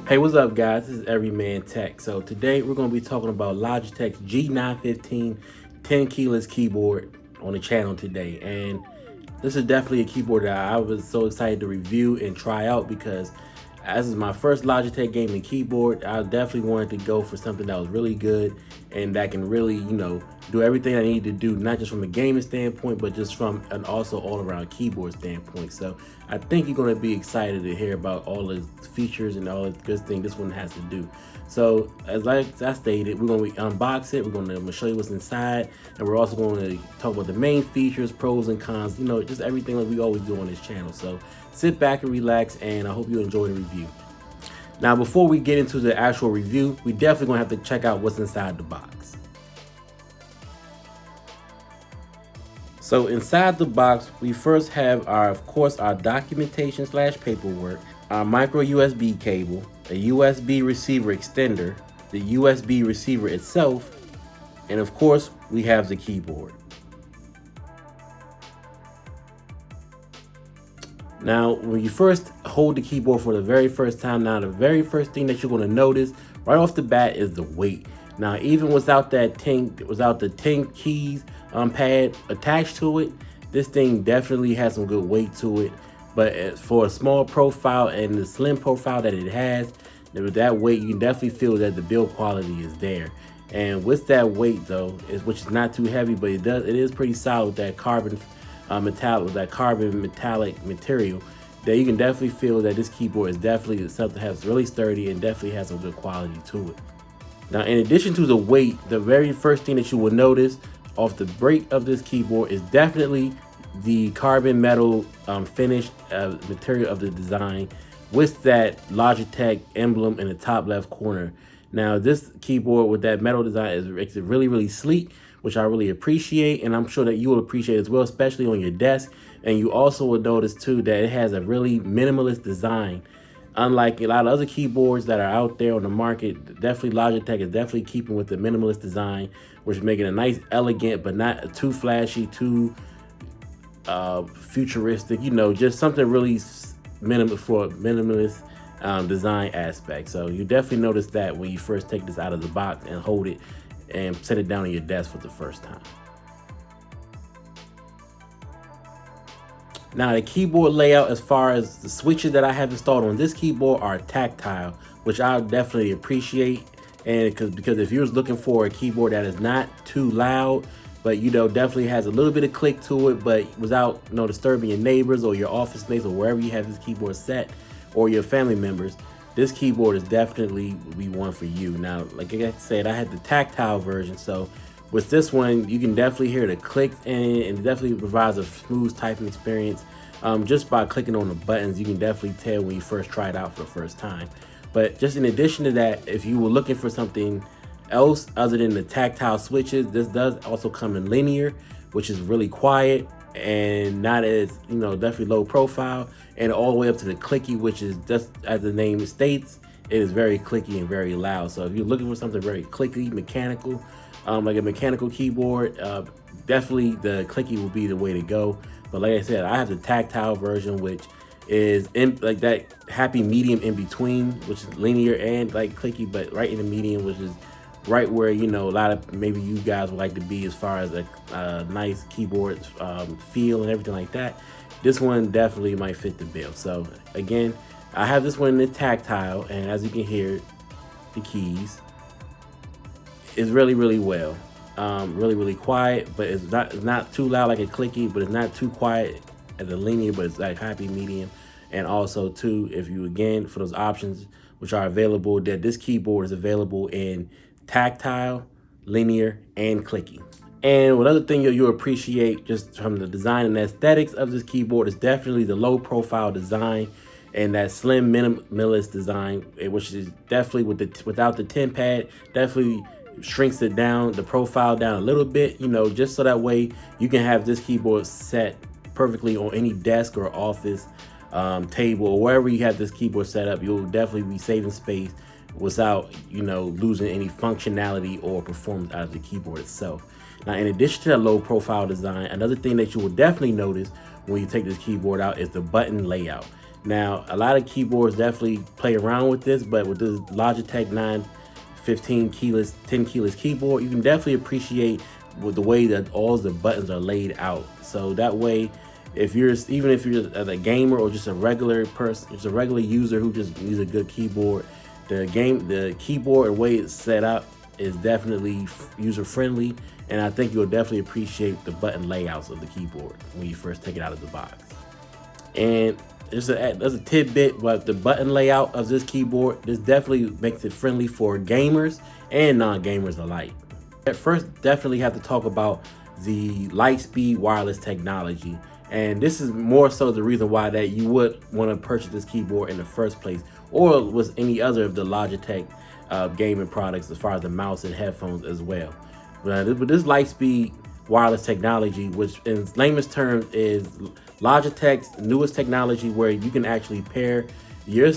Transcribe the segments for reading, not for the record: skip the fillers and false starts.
Hey, what's up, guys? This is Everyman Tech. So today we're going to be talking about Logitech G915 10 keyless keyboard on the channel today. And this is definitely a keyboard that I was so excited to review and try out because as is my first Logitech gaming keyboard, I definitely wanted to go for something that was really good and that can really, do everything I need to do, not just from a gaming standpoint, but just from an also all-around keyboard standpoint. So I think you're going to be excited to hear about all the features and all the good things this one has to do. So as I stated, we're going to unbox it. We're going to show you what's inside, and we're also going to talk about the main features, pros and cons, just everything like we always do on this channel. So sit back and relax, and I hope you enjoy the review. Now, before we get into the actual review, we definitely going to have to check out what's inside the box. So inside the box, we first have of course, our documentation / paperwork, our micro USB cable, a USB receiver extender, the USB receiver itself, and of course, we have the keyboard. Now, when you first hold the keyboard for the very first time, the very first thing that you're going to notice right off the bat is the weight. Now, even without the 10 keys pad attached to it, this thing definitely has some good weight to it. But for a small profile and the slim profile that it has, with that weight, you can definitely feel that the build quality is there. And with that weight, though, which is not too heavy, but it is pretty solid with that carbon metallic material, that you can definitely feel that this keyboard is definitely something that's really sturdy and definitely has some good quality to it. Now, in addition to the weight, the very first thing that you will notice off the break of this keyboard is definitely the carbon metal finished material of the design with that Logitech emblem in the top left corner. Now, this keyboard with that metal design makes it really, really sleek, which I really appreciate, and I'm sure that you will appreciate as well, especially on your desk. And you also will notice too that it has a really minimalist design. Unlike a lot of other keyboards that are out there on the market, definitely Logitech is definitely keeping with the minimalist design, which is making a nice, elegant, but not too flashy, too futuristic, just something really minimal for minimalist design aspect. So you definitely notice that when you first take this out of the box and hold it and set it down on your desk for the first time. Now, the keyboard layout, as far as the switches that I have installed on this keyboard, are tactile, which I definitely appreciate. And because if you're looking for a keyboard that is not too loud, but definitely has a little bit of click to it, but without disturbing your neighbors or your office mates or wherever you have this keyboard set, or your family members, this keyboard is definitely be one for you. Now, like I said, I had the tactile version, so with this one, you can definitely hear the clicks in it, and it definitely provides a smooth typing experience. Just by clicking on the buttons, you can definitely tell when you first try it out for the first time. But just in addition to that, if you were looking for something else other than the tactile switches, this does also come in linear, which is really quiet and not as, definitely low profile, and all the way up to the clicky, which is just as the name states, it is very clicky and very loud. So if you're looking for something very clicky, mechanical, like a mechanical keyboard, definitely the clicky will be the way to go. But like I said, I have the tactile version, which is in like that happy medium in between, which is linear and like clicky, but right in the medium, which is right where a lot of maybe you guys would like to be as far as a nice keyboard feel and everything like that. This one definitely might fit the bill. So again, I have this one in the tactile, and as you can hear, the keys is really well, really quiet, but it's not too loud like a clicky, but it's not too quiet as a linear, but it's like happy medium. And also too, if you again for those options which are available, that this keyboard is available in tactile, linear, and clicky. And one other thing you'll appreciate just from the design and aesthetics of this keyboard is definitely the low profile design and that slim minimalist design, which is definitely without the 10 pad, definitely shrinks it down, the profile down a little bit, just so that way you can have this keyboard set perfectly on any desk or office table or wherever you have this keyboard set up. You'll definitely be saving space without losing any functionality or performance out of the keyboard itself. Now, in addition to that low profile design, another thing that you will definitely notice when you take this keyboard out is the button layout. Now, a lot of keyboards definitely play around with this, but with this Logitech 915 keyless 10 keyless keyboard, you can definitely appreciate with the way that all the buttons are laid out. So that way, even if you're a gamer or just a regular person, just a regular user who just needs a good keyboard, the keyboard and way it's set up is definitely user friendly, and I think you'll definitely appreciate the button layouts of the keyboard when you first take it out of the box. And there's a tidbit about the button layout of this keyboard. This definitely makes it friendly for gamers and non-gamers alike. At first, definitely have to talk about the Lightspeed wireless technology. And this is more so the reason why that you would want to purchase this keyboard in the first place, or with any other of the Logitech gaming products as far as the mouse and headphones as well. But this Lightspeed wireless technology, which in layman's terms is Logitech's newest technology, where you can actually pair your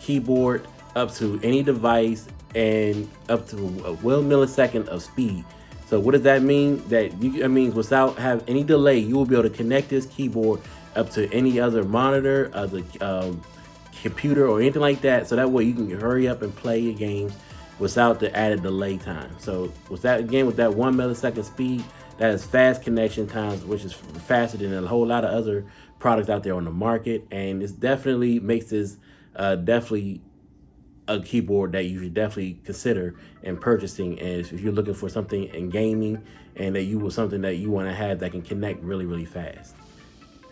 keyboard up to any device and up to a 1 millisecond of speed. So what does that mean? That means without having any delay, you will be able to connect this keyboard up to any other monitor, other computer, or anything like that. So that way you can hurry up and play your games without the added delay time. So with that 1 millisecond speed, that is fast connection times, which is faster than a whole lot of other products out there on the market. And it definitely makes this definitely a keyboard that you should definitely consider in purchasing, and if you're looking for something in gaming and that you want something that you want to have that can connect really fast.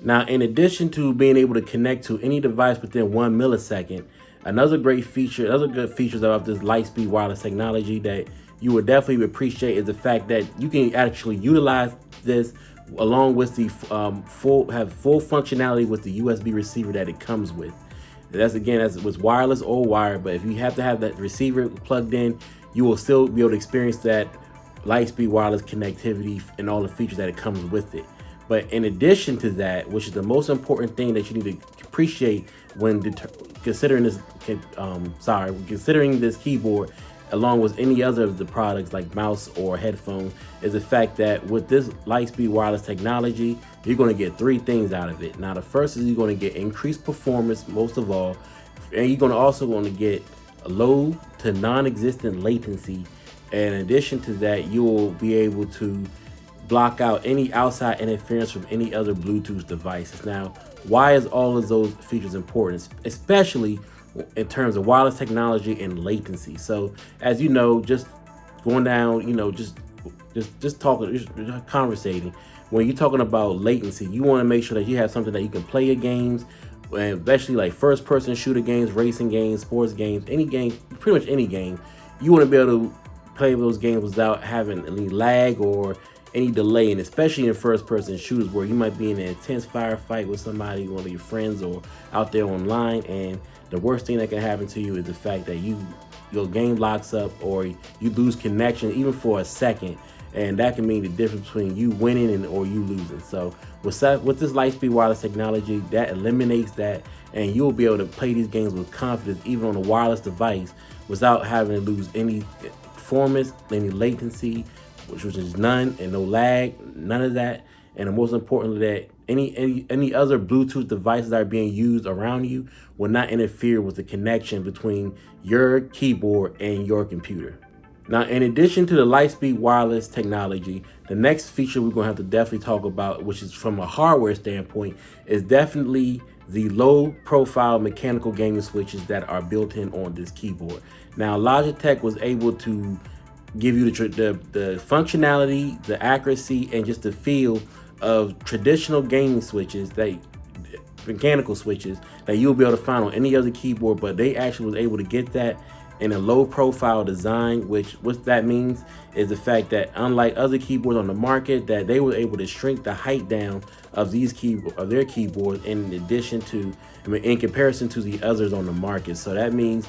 Now, in addition to being able to connect to any device within 1 millisecond, other good features of this Lightspeed wireless technology that you would definitely appreciate is the fact that you can actually utilize this along with the full functionality with the USB receiver that it comes with. That's with wireless or wired, but if you have to have that receiver plugged in, you will still be able to experience that Lightspeed wireless connectivity and all the features that it comes with it. But in addition to that, which is the most important thing that you need to appreciate when considering this keyboard, along with any other of the products like mouse or headphone, is the fact that with this Lightspeed wireless technology, you're going to get 3 things out of it. Now, the first is you're going to get increased performance, most of all, and you're going to also get low to non-existent latency. And in addition to that, you will be able to block out any outside interference from any other Bluetooth devices. Now, why is all of those features important, especially in terms of wireless technology and latency? So as you know, just going down, just conversating, when you're talking about latency, you want to make sure that you have something that you can play your games, and especially like first person shooter games, racing games, sports games, any game, pretty much any game. You want to be able to play those games without having any lag or any delay, and especially in first person shooters where you might be in an intense firefight with somebody, one of your friends, or out there online, and the worst thing that can happen to you is the fact that your game locks up or you lose connection even for a second, and that can mean the difference between you winning or you losing. So with this Lightspeed wireless technology, that eliminates that, and you'll be able to play these games with confidence even on a wireless device without having to lose any performance, any latency, which is none, and no lag, none of that. And most importantly, that any other Bluetooth devices that are being used around you will not interfere with the connection between your keyboard and your computer. Now, in addition to the Lightspeed wireless technology, the next feature we're going to have to definitely talk about, which is from a hardware standpoint, is definitely the low profile mechanical gaming switches that are built in on this keyboard. Now, Logitech was able to give you the functionality, the accuracy, and just the feel of traditional gaming switches, mechanical switches that you'll be able to find on any other keyboard, but they actually was able to get that in a low profile design, which what that means is the fact that unlike other keyboards on the market, that they were able to shrink the height down of their keyboards in comparison to the others on the market. So that means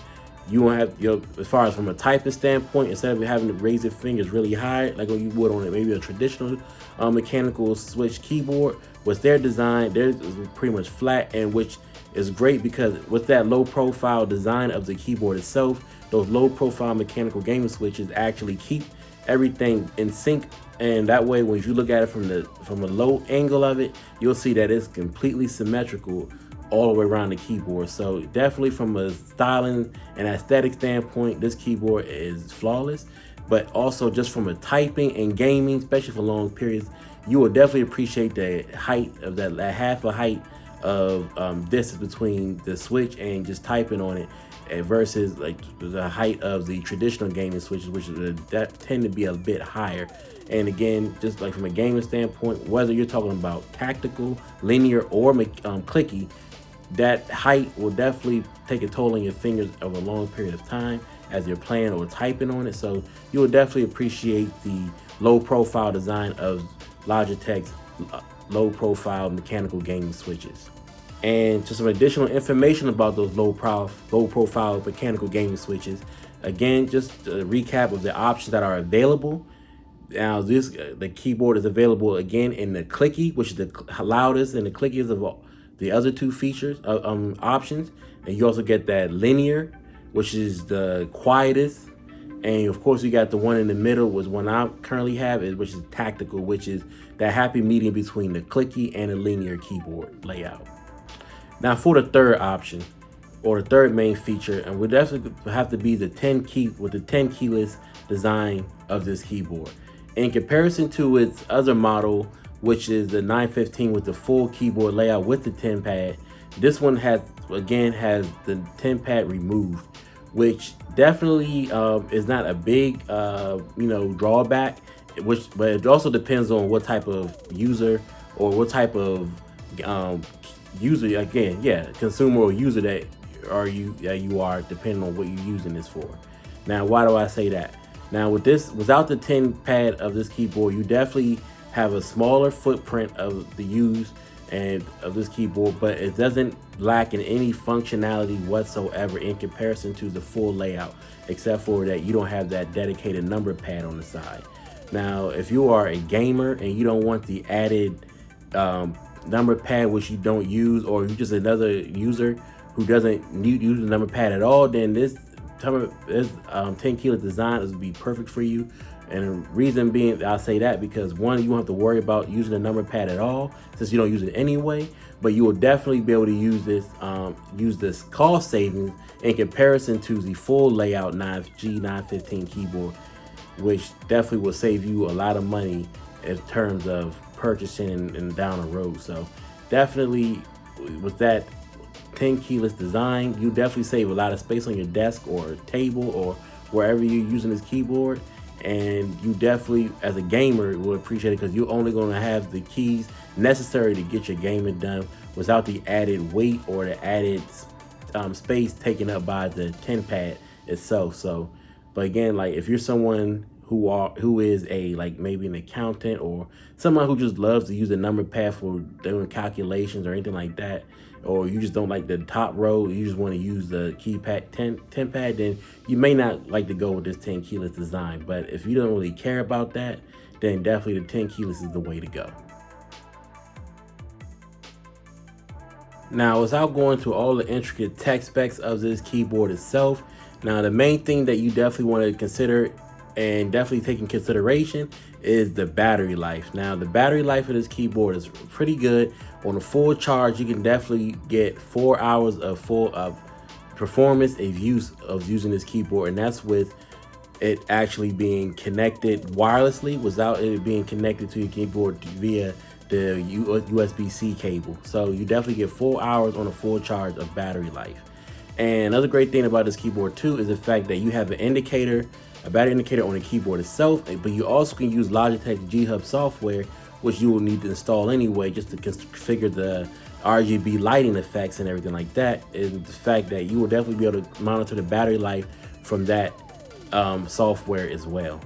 you won't have, as far as from a typing standpoint, instead of having to raise your fingers really high like you would on maybe a traditional mechanical switch keyboard, with their design, theirs is pretty much flat, and which is great because with that low profile design of the keyboard itself, those low profile mechanical gaming switches actually keep everything in sync, and that way when you look at it from a low angle of it, you'll see that it's completely symmetrical all the way around the keyboard. So definitely from a styling and aesthetic standpoint, this keyboard is flawless. But also just from a typing and gaming, especially for long periods, you will definitely appreciate the height of that half a height of distance between the switch and just typing on it, versus like the height of the traditional gaming switches, which that tend to be a bit higher. And again, just like from a gaming standpoint, whether you're talking about tactical, linear, or clicky, that height will definitely take a toll on your fingers over a long period of time as you're playing or typing on it. So you will definitely appreciate the low profile design of Logitech's low profile mechanical gaming switches. And just some additional information about those low profile mechanical gaming switches. Again, just a recap of the options that are available. Now the keyboard is available again in the clicky, which is the loudest and the clickiest of all the other two features options. And you also get that linear, which is the quietest. And of course, you got the one in the middle, was one I currently have, which is tactical, which is that happy medium between the clicky and the linear keyboard layout. Now for the third option, or the third main feature, and we definitely have to be the 10 keyless design of this keyboard. In comparison to its other model, which is the 915 with the full keyboard layout with the 10 pad, this one has the 10 pad removed, which definitely is not a big drawback. But it also depends on what type of user or what type of consumer or user that you are, depending on what you're using this for. Now, why do I say that? Now, without the 10 pad of this keyboard, you definitely have a smaller footprint of the use and of this keyboard, but it doesn't lack in any functionality whatsoever in comparison to the full layout, except for that you don't have that dedicated number pad on the side. Now, if you are a gamer and you don't want the added number pad, which you don't use, or you're just another user who doesn't use the number pad at all, then this 10 keyless design is be perfect for you. And the reason being, I'll say that because one, you won't have to worry about using the number pad at all, since you don't use it anyway. But you will definitely be able to use this cost savings in comparison to the full layout G915 keyboard, which definitely will save you a lot of money in terms of purchasing and down the road. So definitely with that 10 keyless design, you definitely save a lot of space on your desk or table or wherever you're using this keyboard. And you definitely, as a gamer, will appreciate it because you're only going to have the keys necessary to get your gaming done without the added weight or the added space taken up by the 10 pad itself. So, but again, like if you're someone who is maybe an accountant or someone who just loves to use the number pad for doing calculations or anything like that, or you just don't like the top row, you just want to use the keypad 10 pad, then you may not like to go with this 10 keyless design. But if you don't really care about that, then definitely the 10 keyless is the way to go. Now, without going to all the intricate tech specs of this keyboard itself, now the main thing that you definitely want to consider and definitely take in consideration is the battery life. Now, the battery life of this keyboard is pretty good. On a full charge, you can definitely get 4 hours of performance of using this keyboard, and that's with it actually being connected wirelessly without it being connected to your keyboard via the USB-C cable. So you definitely get 4 hours on a full charge of battery life. And another great thing about this keyboard too is the fact that you have a battery indicator on the keyboard itself, but you also can use Logitech G915 software, which you will need to install anyway just to configure the RGB lighting effects and everything like that. And the fact that you will definitely be able to monitor the battery life from that software as well.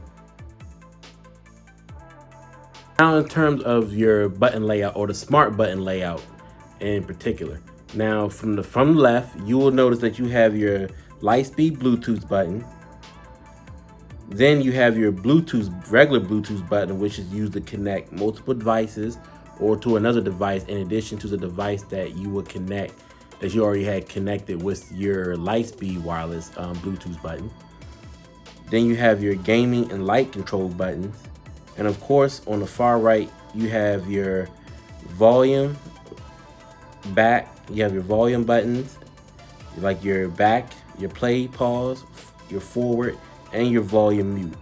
Now, in terms of your button layout, or the smart button layout in particular. Now, from the left, you will notice that you have your Lightspeed Bluetooth button. Then you have your regular Bluetooth button, which is used to connect multiple devices or to another device in addition to the device that you would connect, that you already had connected with your Lightspeed wireless Bluetooth button. Then you have your gaming and light control buttons. And of course, on the far right, you have your volume, back, You have your volume buttons, like your back, your play, pause, your forward, and your volume mute.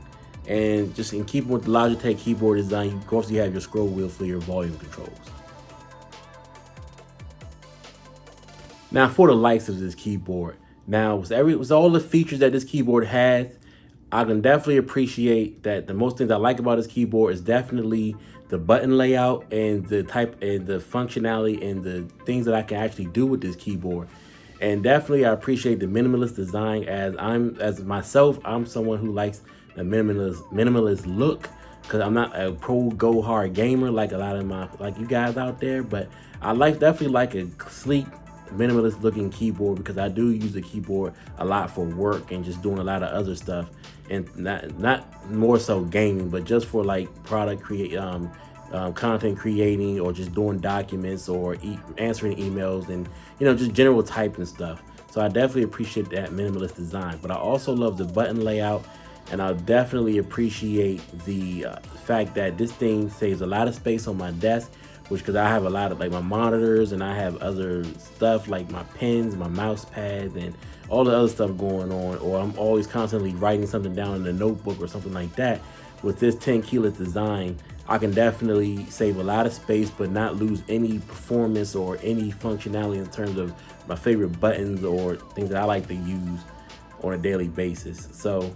And just in keeping with the Logitech keyboard design, you also have your scroll wheel for your volume controls. Now for the likes of this keyboard, now with all the features that this keyboard has, I can definitely appreciate that the most things I like about this keyboard is definitely the button layout and the type and the functionality and the things that I can actually do with this keyboard. And definitely I appreciate the minimalist design, as myself, I'm someone who likes the minimalist look, because I'm not a pro go hard gamer like a lot of like you guys out there, but I definitely like a sleek minimalist looking keyboard, because I do use the keyboard a lot for work and just doing a lot of other stuff, and not more so gaming, but just for like content creating, or just doing documents, or answering emails, and just general typing stuff. So I definitely appreciate that minimalist design, but I also love the button layout, and I definitely appreciate the fact that this thing saves a lot of space on my desk, because I have a lot of like my monitors, and I have other stuff like my pens, my mouse pads, and all the other stuff going on, or I'm always constantly writing something down in a notebook or something like that. With this 10 keyless design, I can definitely save a lot of space, but not lose any performance or any functionality in terms of my favorite buttons or things that I like to use on a daily basis. So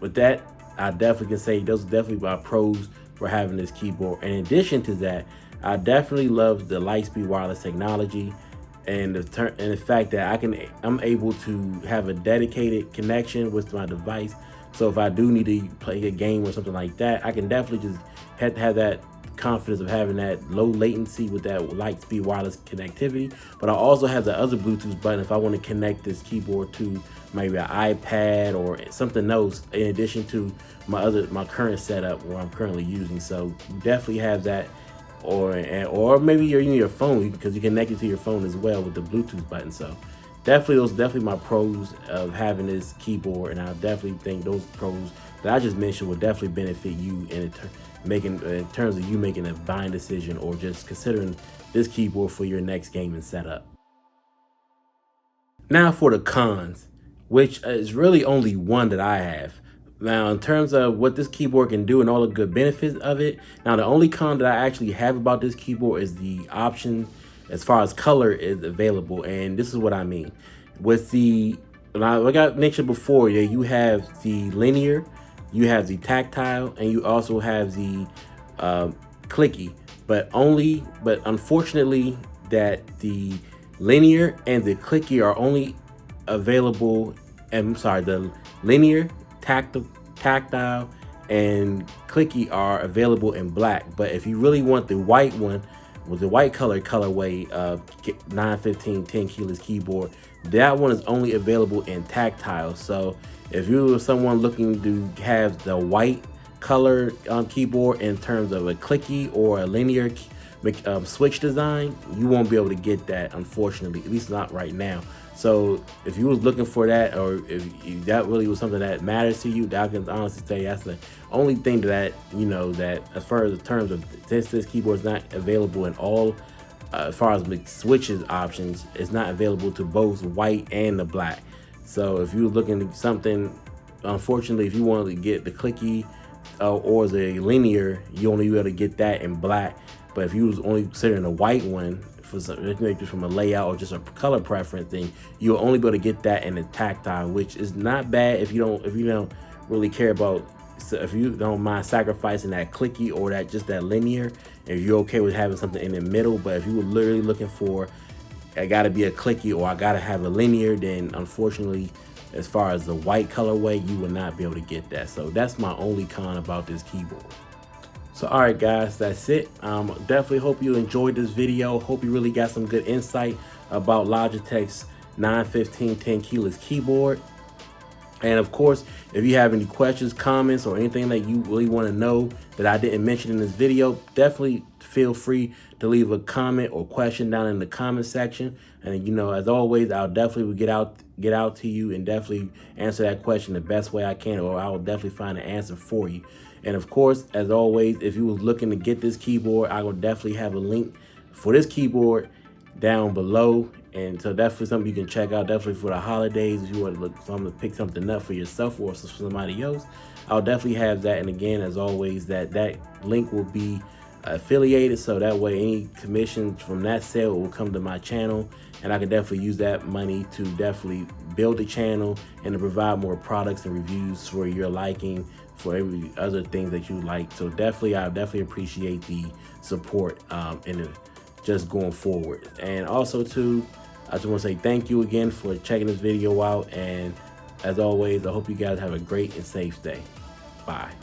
with that, I definitely can say those are definitely my pros for having this keyboard. In addition to that, I definitely love the Lightspeed wireless technology, and the fact that I'm able to have a dedicated connection with my device. So if I do need to play a game or something like that, I can definitely just have that confidence of having that low latency with that Lightspeed wireless connectivity. But I also have the other Bluetooth button if I want to connect this keyboard to maybe an iPad or something else, in addition to my current setup where I'm currently using. So you definitely have that, or maybe you're using your phone, because you connect it to your phone as well with the Bluetooth button. So those are definitely my pros of having this keyboard, and I definitely think those pros that I just mentioned will definitely benefit you in terms of you making a buying decision, or just considering this keyboard for your next gaming setup. Now for the cons, which is really only one that I have. Now, in terms of what this keyboard can do and all the good benefits of it, now the only con that I actually have about this keyboard is the option as far as color is available. And this is what I mean. With like I mentioned before, yeah, you have the linear, you have the tactile, and you also have the clicky. But unfortunately, that the linear and the clicky are only available. I'm sorry, the linear, tactile, and clicky are available in black. But if you really want the white one, with the white colorway 915 10 keyless keyboard, that one is only available in tactile. So if you're someone looking to have the white color keyboard in terms of a clicky or a linear switch design, you won't be able to get that, unfortunately, at least not right now. So if you was looking for that, or if that really was something that matters to you, I can honestly say that's the only thing that that as far as the terms of, since this keyboard is not available in all as far as switches options, it's not available to both white and the black. So if you're looking at something, unfortunately, if you wanted to get the clicky or the linear, you only be able to get that in black. But if you was only considering a white one for just from a layout or just a color preference thing, you'll only be able to get that in the tactile, which is not bad if you don't really care about. So if you don't mind sacrificing that clicky or that linear, if you're okay with having something in the middle. But if you were literally looking for, I gotta be a clicky or I gotta have a linear, then unfortunately, as far as the white colorway, you will not be able to get that. So that's my only con about this keyboard. So all right guys, that's it. Definitely hope you enjoyed this video. Hope you really got some good insight about Logitech's 915 10 keyless keyboard. And of course, if you have any questions, comments, or anything that you really want to know that I didn't mention in this video, definitely feel free to leave a comment or question down in the comment section. And as always, I'll definitely get out to you and definitely answer that question the best way I can, or I will definitely find an answer for you. And of course, as always, if you was looking to get this keyboard, I will definitely have a link for this keyboard down below And so definitely something you can check out, definitely for the holidays. If you want to look something to pick something up for yourself or for somebody else, I'll definitely have that. And again, as always, that link will be affiliated, so that way any commissions from that sale will come to my channel, and I can definitely use that money to definitely build the channel and to provide more products and reviews for your liking, for every other things that you like. So definitely, I definitely appreciate the support and just going forward. And also too, I just want to say thank you again for checking this video out, and as always, I hope you guys have a great and safe day. Bye.